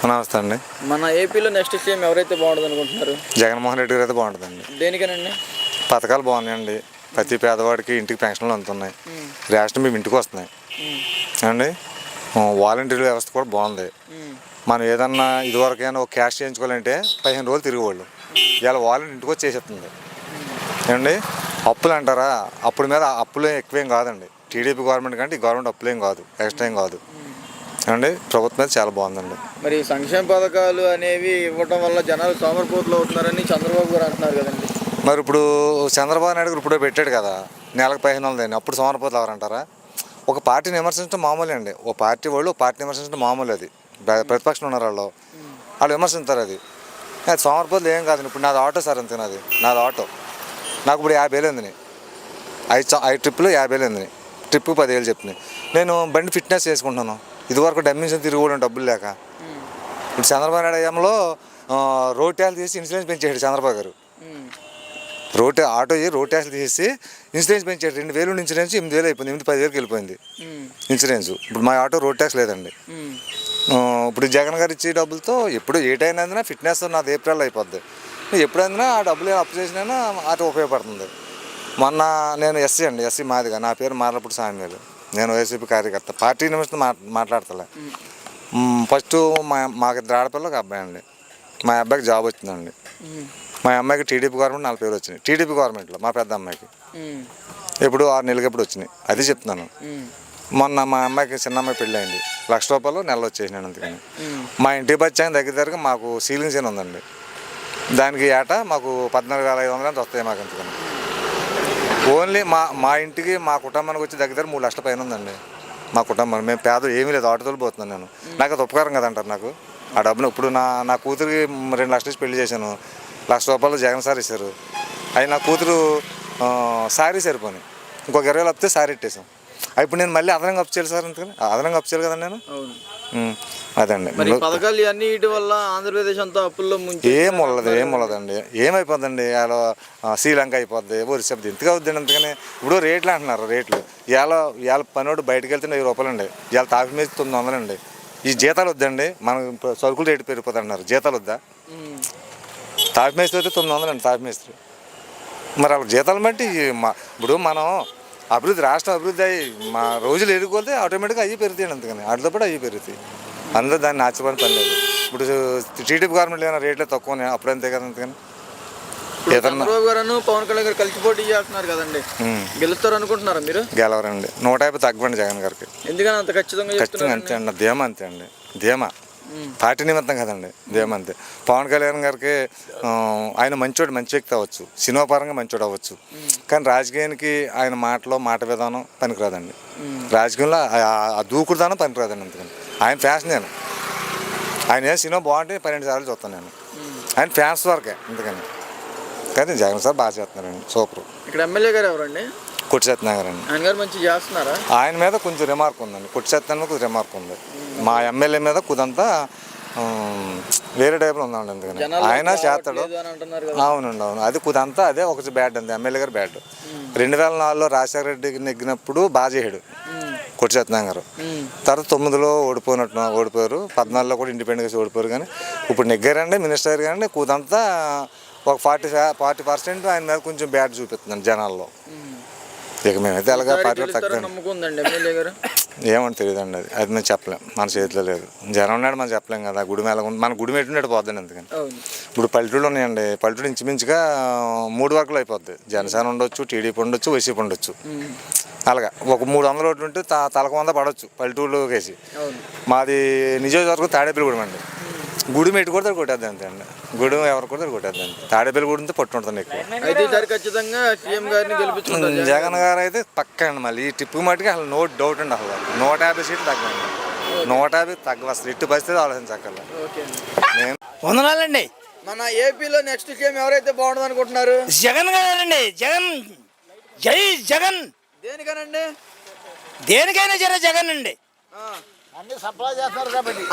నమస్తే అండి. మన ఏపీలో నెక్స్ట్ సీఎం ఎవరైతే బాగుంటుంది అనుకుంటున్నారు? జగన్మోహన్ రెడ్డి గారు అయితే బాగుంటుందండి. దేనికనండి? పథకాలు బాగున్నాయండి. ప్రతి పేదవాడికి ఇంటికి పెన్షన్లు అందుతున్నాయి. రేషన్ మేము ఇంటికి వస్తున్నాయి అండి. వాలంటీర్ వ్యవస్థ కూడా బాగుంది. మనం ఏదన్నా ఇదివరకైనా ఒక క్యాష్ చేయించుకోవాలంటే 15 రోజులు తిరిగేవాళ్ళు. ఇవాళ వాలంటీర్ ఇంటికి వచ్చి చేసేస్తుంది ఏమండి. అప్పులు అంటారా, అప్పుల మీద అప్పులు ఎక్కువేం కాదండి. టీడీపీ గవర్నమెంట్ కంటే ఈ గవర్నమెంట్ అప్పులేం కాదు, ఎక్స్ట్రా ఏం కాదు అండి. ప్రభుత్వం మీద చాలా బాగుందండి. మరి సంక్షేమ పథకాలు అనేవి ఇవ్వడం వల్ల జనాలు సోమరిపోతులు అవుతున్నారని చంద్రబాబు గారు అంటున్నారు కదండి. మరి ఇప్పుడు చంద్రబాబు నాయుడు గారు ఇప్పుడే పెట్టాడు కదా, నెలకు 1500 అప్పుడు సోమరిపోతులు ఎవరంటారా? ఒక పార్టీని విమర్శించడం మామూలే అండి. ఒక పార్టీ వాళ్ళు ఒక పార్టీని విమర్శించడం మామూలు. అది ప్రతిపక్షం ఉన్నారు వాళ్ళు విమర్శిస్తారు. అది సోమరిపోతులు ఏం కాదండి. ఇప్పుడు నాది ఆటో సార్, అంతే. నాది ఆటో. నాకు ఇప్పుడు 50,000 ఉంది. 5 ట్రిప్పులు 50,000 ఉంది. ట్రిప్పు 10,000 చెప్తున్నాయి. నేను బండి ఫిట్నెస్ చేసుకుంటున్నాను. ఇదివరకు డమ్మిషన్ తిరుగుకోవడం డబ్బులు లేక. ఇప్పుడు చంద్రబాబు నాయుడు అయ్యంలో రోడ్ ట్యాక్స్ తీసి ఇన్సూరెన్స్ పెంచాడు చంద్రబాబు గారు. ఆటో రోడ్ ట్యాక్స్ తీసి ఇన్సూరెన్స్ పెంచాడు. 2,000 ఇన్సూరెన్స్ 8,000 అయిపోయింది. 10,000కి వెళ్ళిపోయింది ఇన్సూరెన్స్. ఇప్పుడు మా ఆటో రోడ్ ట్యాక్స్ లేదండి. ఇప్పుడు జగన్ గారు ఇచ్చే డబ్బులతో ఎప్పుడు ఏ టైం అయినా ఫిట్నెస్ నాది ఏప్రిల్ అయిపోద్ది. ఎప్పుడైనా ఆ డబ్బులు అప్పు చేసినా ఆటో ఉపయోగపడుతుంది. మొన్న నేను ఎస్సీ మాదిగా. నా పేరు మార్లపూడి సామ్యాలు. నేను వైసీపీ కార్యకర్త. పార్టీ నిమిషం మాట్లాడతలే. ఫస్ట్ మాకు 2 ఆడపిల్లలు ఒక అబ్బాయి అండి. మా అబ్బాయికి జాబ్ వచ్చిందండి. మా అమ్మాయికి టీడీపీ గవర్నమెంట్ 4 పేరు వచ్చినాయి. టీడీపీ గవర్నమెంట్లో మా పెద్ద అమ్మాయికి ఎప్పుడు 6 నెలలకి ఎప్పుడు వచ్చినాయి. అది చెప్తున్నాను. మొన్న మా అమ్మాయికి చిన్న అమ్మాయి పెళ్ళి అయింది. ₹1,00,000 నెలలో వచ్చేసినాను. అందుకని మా ఇంటికి వచ్చాక దగ్గర మాకు సీలింగ్ సీన్ ఉందండి. దానికి ఏటా మాకు 14,500 అంత వస్తాయి మాకు. అందుకని ఓన్లీ మా ఇంటికి మా కుటుంబానికి వచ్చి దగ్గర 3 లక్షల పైన ఉందండి. మా కుటుంబం మేము పేద ఏమీ లేదు. ఆటోలు పోతున్నాను నేను. నాకు అది ఉపకారం కదంటారు నాకు ఆ డబ్బును. ఇప్పుడు నా కూతురికి 2 లక్షలు ఇచ్చి పెళ్లి చేశాను. ₹1,00,000 జగన్ సార్ ఇచ్చారు. అది నా కూతురు శారీ సరిపోయి ఇంకొక 20,000 వస్తే శారీ ఇట్టేసాం. ఇప్పుడు నేను మళ్ళీ అదనంగా అప్పు చేయాలి సార్. అందుకని అదనంగా అప్పు చేయాలి కదండి నేను. అదండి. పథకాలు అన్నిటి వల్ల ఆంధ్రప్రదేశ్ అంతా అప్పుల్లో ఏముండదండి. ఏమైపోద్దండి. అలా శ్రీలంక అయిపోద్ది, ఒరిస్సా ఎంతగా అవుద్దండి. అందుకని ఇప్పుడు రేట్లు అంటున్నారు. రేట్లు ఇవాళ పనోడు బయటకు వెళ్తే ₹1000 అండి. ఇవాళ తాపి మీద 900 అండి. ఈ జీతాలు వద్దండి. మనకు సరుకులు రేటు పెరిగిపోతుంది అంటున్నారు. జీతాలు వద్దా? తాపి మేస్త్రి అయితే 900 అండి. తాపి మేస్త్రి మరి వాళ్ళ జీతాలు బట్టి ఇప్పుడు మనం రాష్ట్రం అభివృద్ధి అయ్యి మా రోజులు ఎదుర్కొతే ఆటోమేటిక్గా అయ్యి పెరుగుతాయండి. అందుకని వాటితో పాటు అయ్యి పెరుగుతాయి. అందరూ దాన్ని ఆశ్చర్యపడిన పని లేదు. ఇప్పుడు టీడీపీ గవర్నమెంట్ ఏమైనా రేట్లే తక్కువనే అప్పుడు అంతే కదా. అందుకని చంద్రబాబు గారు పవన్ కళ్యాణ్ గారు కలిసి పోటీ చేస్తున్నారు కదండి. గెలుస్తారు అనుకుంటున్నారా మీరు? గెలవరండి. 150 తగ్గండి జగన్ గారికి. ఎందుకని అంత ఖచ్చితంగా అంతే అండి. ధీమా అంతే అండి. ధీమా పార్టీ నిమిత్తం కదండి. ధీమా అంతే. పవన్ కళ్యాణ్ గారికి ఆయన మంచోడు, మంచి వ్యక్తి అవ్వచ్చు, సినిమా పరంగా మంచోడు అవ్వచ్చు. కానీ రాజకీయానికి ఆయన మాట విధానం పనికిరాదండి. రాజకీయంలో ఆ దూకుడుదానం పనికిరాదండి. అందుకని ఆయన ఫ్యాన్స్. ఆయన సినిమా బాగుంటే 12 సార్లు చూస్తాను నేను. ఆయన ఫ్యాన్స్ వరకే. అందుకని కానీ జగన్ సార్ బాగా చేస్తున్నారండి. సూపర్. ఇక్కడ ఎమ్మెల్యే గారు ఎవరండి? కొట్టి సత్యనారాయణ అండి. ఆయన గారు మంచిగా చేస్తున్నారా? ఆయన మీద కొంచెం రిమార్క్ ఉందండి. కొట్టి సత్యనారాయణ కొంచెం రిమార్క్ ఉంది. మా ఎమ్మెల్యే మీద కుదంతా వేరే టైప్లో ఉందండి. అందుకని ఆయన చేస్తాడు. అవునండి. అది కుదంతా అదే ఒక బ్యాడ్ అండి. ఎమ్మెల్యే గారు బ్యాడ్. 2004లో రాజశేఖర రెడ్డికి నెగ్గినప్పుడు బాగా చేయడు కొట్టి సత్యనారాయణ గారు. తర్వాత 9లో ఓడిపోయారు. 14లో కూడా ఇండిపెండెంట్గా ఓడిపోయారు. కానీ ఇప్పుడు నెగ్గారండి మినిస్టర్ కానీ కుదంతా ఒక 40% ఆయన మీద కొంచెం బ్యాడ్ చూపిస్తుందండి జనాల్లో. ఇక మేమైతే అలాగా పార్టీలో తగ్గండి. ఏమంటే తెలియదండి. అది మేము చెప్పలేం. మన చేతిలో లేదు. జనం ఉన్నాడు మనం చెప్పలేం కదా. గుడి మేళ మన గుడి మెట్టినట్టు పోద్దండి. అందుకని ఇప్పుడు పల్లెటూళ్ళు ఉన్నాయండి. పల్లెటూరు ఇంచుమించుగా 3 వర్గాలు అయిపోద్ది. జనసేన ఉండొచ్చు, టీడీపీ ఉండొచ్చు, వైసీపీ ఉండొచ్చు. అలాగా ఒక 300 ఓట్లు ఉంటే తలకు 100 పడవచ్చు పల్లెటూరులో వేసి. మాది నియోజకవర్గం తాడేపల్లిగూడెం అండి. గుడి మెట్టు కూడా కొట్టేద్దాం అంతే అండి. గుడి ఎవరు కూడా కొట్టేద్దాం. తాడేపల్లిగూడెంతో పట్టు ఉంటుంది ఎక్కువ. జగన్ గారు అయితే పక్క అండి. మళ్ళీ ఈ టిప్పు మట్టుకి అసలు నో డౌట్ అండి. అసలు 150 సీట్లు తగ్గండి. 150 తగ్గ అసలు ఇటు పరిస్థితి ఆలోచించక్కర్లేదు. నేను వందనాలండి. మన ఏపీలో నెక్స్ట్ సీఎం ఎవరైతే బాగుంటుంది అనుకుంటున్నారు? జగన్ గారండి. జగన్, జై జగన్. దేనికనండి? దేనికైనా జగన్ అండి.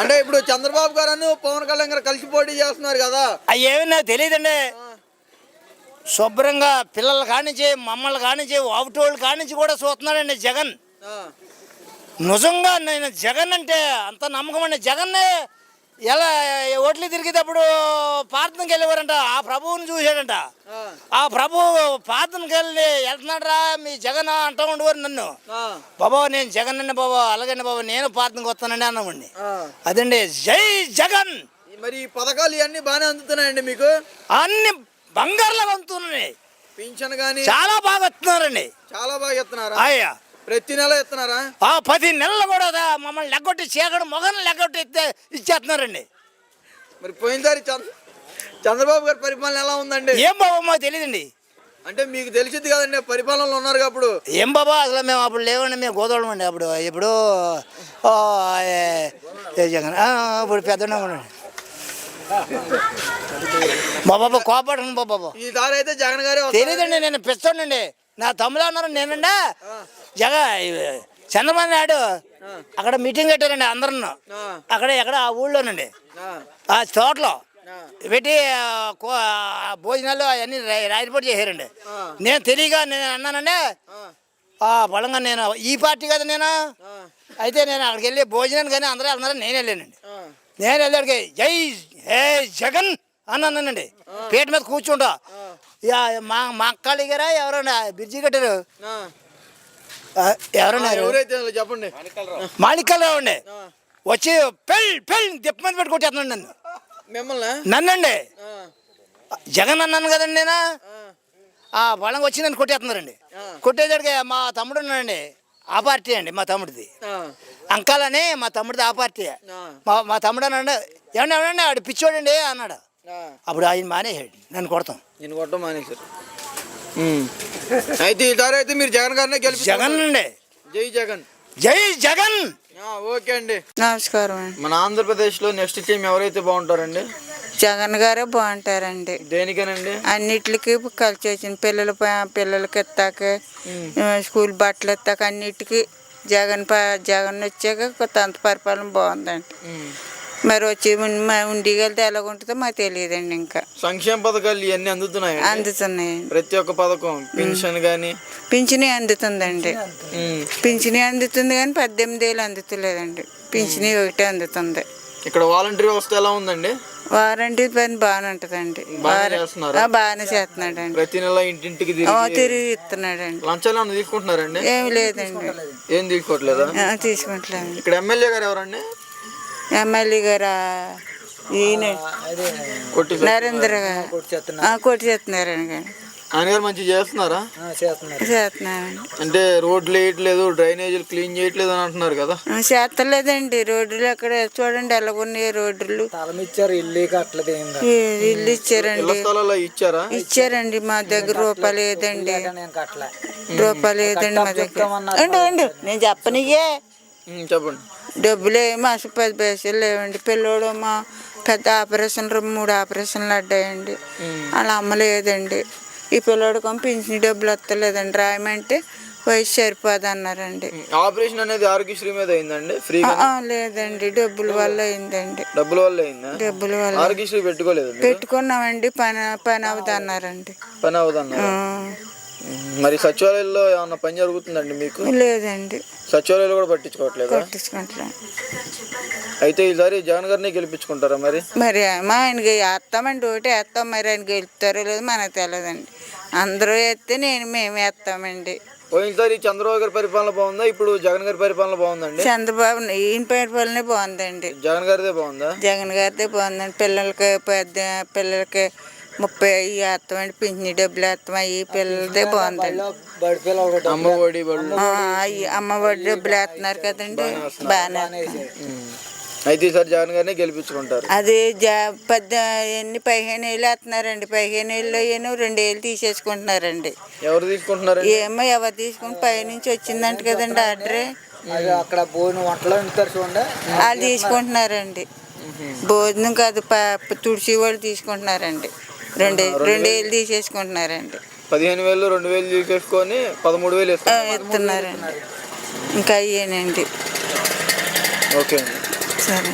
అంటే ఇప్పుడు చంద్రబాబు గారు పవన్ కళ్యాణ్ గారు కలిసి పోటీ చేస్తున్నారు కదా. అయ్యేమి నాకు తెలియదండి. శుభ్రంగా పిల్లల కానించి మమ్మల్ని కానించి ఆవుటోళ్ళు కానించి కూడా చూస్తున్నాడండి జగన్. నిజంగా నేను జగన్ అంటే అంత నమ్మకం అండి. జగన్నే ఎలా ఓట్లు తిరిగేటప్పుడు ప్రార్థనకి వెళ్ళేవారంట. ఆ ప్రభువుని చూశాడంట. ఆ ప్రభు ప్రార్థనకి వెళ్ళి వెళ్తున్నాడరా మీ జగన్ అంటూ ఉండేవారు నన్ను. బాబా నేను జగన్ అండి బాబా, అలాగండి బాబా నేను ప్రార్థనకి వస్తానండి అన్నామండి. అదండి జై జగన్. మరి ఈ పథకాలు ఇవన్నీ బాగానే అందుతున్నాయండి మీకు? అన్ని బంగారులో అందుతున్నాయి. పింఛన్ కానీ చాలా బాగా వస్తున్నారండి. చాలా బాగా ఇస్తున్నారా? అయ్యా ప్రతి నెల ఇస్తున్నారా? 10 నెలలు కూడా మమ్మల్ని లెగ్గొట్టి చీకటి మొగను లెగ్గొట్టి ఇచ్చేస్తున్నారండి. మరి పోయినసారి చంద్రబాబు గారి పరిపాలన ఎలా ఉందండి? ఏం బాబా మాకు తెలియదండి. అంటే మీకు తెలిసింది కదండి, పరిపాలనలో ఉన్నారు అప్పుడు. ఏం బాబా అసలు మేము అప్పుడు లేవండి, మేము గోదోళం అండి అప్పుడు. ఇప్పుడు జగన్ ఇప్పుడు పెద్దగా ఉన్నాడు మా బాబా కోపడను బాబా. ఈ దారి అయితే జగన్ గారే తెలియదండి, నేను పిస్తానండి. నా తమ్ముడు అన్నారు నేనండి చంద్రబాబు నాయుడు అక్కడ మీటింగ్ పెట్టారండి అందరూ. అక్కడ ఎక్కడ ఆ ఊళ్ళోనండి ఆ తోటలో పెట్టి భోజనాలు అవన్నీ రాయిపోటు చేశారండి. నేను తెలియక నేను అన్నానండి బలంగా నేను ఈ పార్టీ కదా నేను. అయితే నేను అక్కడికి వెళ్ళి భోజనానికి కానీ అందరూ వెళ్తున్నారని నేను వెళ్ళానండి. నేను వెళ్ళాడికి జై హే జగన్ అన్నానండి. పేట మీద కూర్చుంటా. మా మా అక్కడి గారా ఎవరన్నా బిర్జీ కట్టారు ఎవరన్నారు చెప్పండి. మాణిక్యాలరావు అండి. వచ్చి పెళ్ళి దెప్ప మీద పెట్టి కొట్టేస్తున్నాడు నన్ను. మిమ్మల్ని నన్నండి జగన్ అన్నాను కదండి నేను. బలంగా వచ్చి నన్ను కొట్టేస్తున్నారండి. కొట్టేదాడికి మా తమ్ముడు ఉన్నాడండి, ఆ పార్టీ అండి మా తమ్ముడిది. అంకాల్ అని మా తమ్ముడిది ఆ పార్టీ. మా తమ్ముడు అన్నాడు ఏమన్నా ఏమన్నా ఆడు పిచ్చోడండి అన్నాడు. అప్పుడు ఆయన మానేసాడు నన్ను కొడతాం. నేను కొట్టడం మానేశారు. అయితే ఈ దారి అయితే మీరు జగన్ గారినే గెలిపి. జగన్ అండి. జై జగన్. జై జగన్. ఓకే అండి, నమస్కారం అండి. మన ఆంధ్రప్రదేశ్లో నెక్స్ట్ సీఎం ఎవరైతే బాగుంటారండి? జగన్ గారే బాగుంటారండి. దేనికేనండి? అన్నిటికి కలిసి వచ్చింది. పిల్లలకి ఎత్తాక స్కూల్ బట్టలు ఎత్తాక అన్నిటికీ జగన్ వచ్చాక అంత పరిపాలన బాగుందండి. మరి వచ్చి ఉండిగలితే ఎలాగుంటుందో మాకు తెలియదండి. ఇంకా సంక్షేమ పథకాలు ఇవన్నీ అందుతున్నాయి? అందుతున్నాయండి. ప్రతి ఒక్క పథకం పెన్షన్ కానీ పింఛని అందుతుందండి. పింఛని అందుతుంది కానీ 18 ఏళ్ళు అందుతలేదండి. పింఛని ఒకటే అందుతుంది. ఇక్కడ వాలంటీర్ వ్యవస్థ ఎలా ఉందండి? వారంటీ పని బాగానే ఉంటుందండి. బాగానే చేస్తున్నాడండి. ప్రతి నెల ఇంటింటికి తిరిగి ఇస్తున్నాడండి. లంచాలు తీసుకుంటున్నారండి? ఏమి లేదండి. ఏం తీసుకోవట్లేదా? తీసుకుంటలేదు. ఇక్కడ ఎమ్మెల్యే గారు ఎవరండి? ఎమ్మెల్యే గారు ఈయన నరేంద్ర గారు కొట్టి చేస్తున్నారండి. ఆయన గారు మంచిగా చేస్తున్నారా? చేస్తున్నారండి. అంటే రోడ్లు వేయట్లేదు, డ్రైనేజీలు క్లీన్ చేయట్లేదు అని అంటున్నారు కదా. చేస్తలేదండి. రోడ్లు అక్కడ చూడండి ఎలాగున్నాయి రోడ్లు. ఇల్లు ఇచ్చారండి. ఇచ్చారండి. మా దగ్గర రూపాయలు లేదండి. రూపాయలు లేదండి మా దగ్గర. అండి నేను చెప్పనియే చెప్పండి. డబ్బులు ఏమో అసలు 10 పైసలు లేవండి. పిల్లోడు మా పెద్ద ఆపరేషన్లు 3 ఆపరేషన్లు అడ్డాయండి. అలా అమ్మలేదండి. ఈ పిల్లోడికి పింఛన్ డబ్బులు వస్తలేదండి. రాయమంటే వయసు సరిపోదు అన్నారండి. ఆపరేషన్ అనేది ఆరోగ్యశ్రీ మీద అయిందండి? ఫ్రీ లేదండి, డబ్బుల వల్ల అయిందండి. డబ్బుల వల్ల అయిందా? డబ్బుల వల్ల. ఆరోగ్యశ్రీ పెట్టుకోలేదు? పెట్టుకున్నామండి. పని అవుతుంది అన్నారండి. పని అవుతుంది. మరి సచివాలయంలో ఏమన్నా పని జరుగుతుందండి మీకు? లేదండి. సచివాలయాలు కూడా పట్టించుకోవట్లేదు? అయితే ఈసారి జగన్ గారిని గెలిపించుకుంటారా మరి? మరి మా ఆయనకి వేస్తామండి. ఒకటి వేస్తాం. మరి ఆయన గెలుస్తారో లేదో మనకు తెలియదండి. అందరూ వేస్తే మేము వేస్తామండి. పోయినసారి చంద్రబాబు గారి పరిపాలన బాగుందా, ఇప్పుడు జగన్ గారి పరిపాలన బాగుందండి? చంద్రబాబు ఈయన పరిపాలనే బాగుందండి. జగన్ గారిదే బాగుందా? జగన్ గారిదే బాగుందండి. పిల్లలకి 30 వేస్తామండి. పింఛని డబ్బులు వేస్తాం. అవి పిల్లలదే బాగుందండి. అమ్మఒడి అమ్మఒడి డబ్బులు వేస్తున్నారు కదండి. బాగానే. అయితే ఈసారి జగన్ గారిని గెలిపించుకుంటారు. అది 15 ఏళ్ళు వేస్తున్నారండి. 15 ఏళ్ళు 2 ఏళ్ళు తీసేసుకుంటున్నారండి. ఎవరు తీసుకుంటున్నారు? ఏమో ఎవరు తీసుకుని పైనుంచి వచ్చిందంట కదండి ఆర్డరే. అక్కడ భోజనం వంటలో ఉంటారు చూడండి, వాళ్ళు తీసుకుంటున్నారండి. భోజనం కాదు, తుడిసి వాళ్ళు తీసుకుంటున్నారండి. 2 ఏళ్ళు తీసేసుకుంటున్నారండి. 15,000 2,000 తీసేసుకొని 13,000 ఇస్తున్నారండి. ఇంకా అయ్యేనండి. ఓకే సరే.